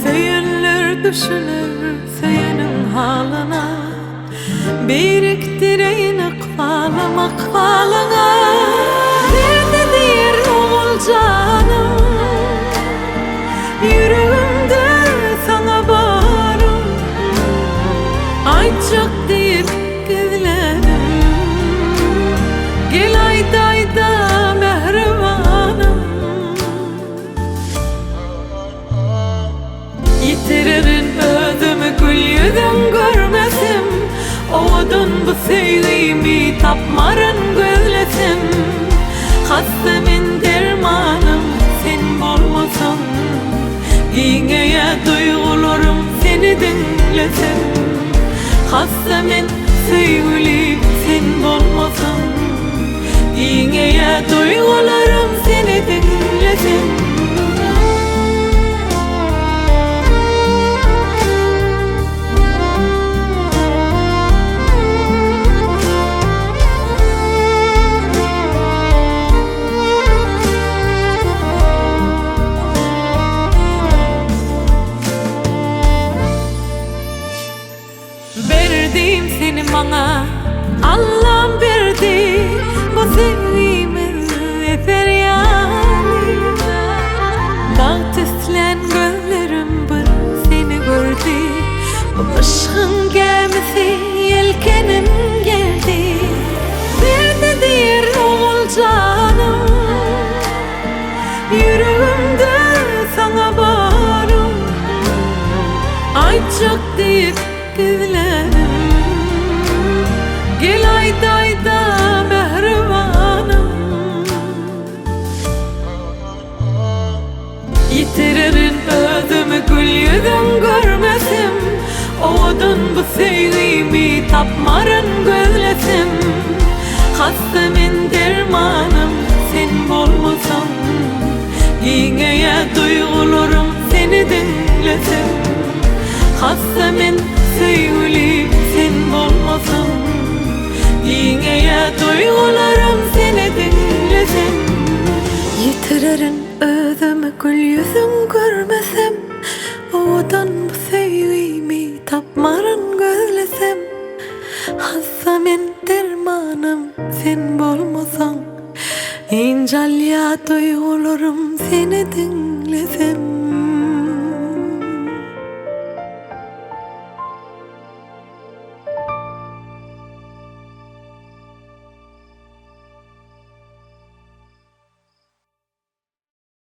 Söyünler düşünür söyünün halına, biriktireyim akvalımak halına. Nerededir oğul canım, yüreğimde sana bağrım. Ay çok deyip gizledim, gel aydayda mehribanım. Yitiririn özümü gül yüzüm görmesim, oğudun bu sevgimi tapmarın gözlesim. Hastemin dermanım sen bolmasan, yine duygularım seni dinlesin. Hastemin sevgilim sen bolmasan, yine duygularım seni dinlesin. Verdim seni bana, Allah'ım verdi bu sevgimi feryali. Dağ tüslen gözlerim bir seni gördü, bu aşkın gemisi yelkenim geldi. Nerededir oğul canım, yüreğimde sana bağrım. Ay çok deyip gizledim, gel aydayda mehribanım. Yitiririn özümü gül yüzüm görmesim, oğudun bu sevgimi tapmarın gözlesim. Hastemin dermanım sen bolmasan, yine duygularım seni dinlesin. Hastemin sevgilim sen bolmasan, yine duygularım seni dinlesin. Yitiririn özümü gül yüzüm görmesem, oğudan bu sevgimi tapmarın gözlesem. Hastemin dermanım sen bolmasan, incel ya duygularım seni dinlesin.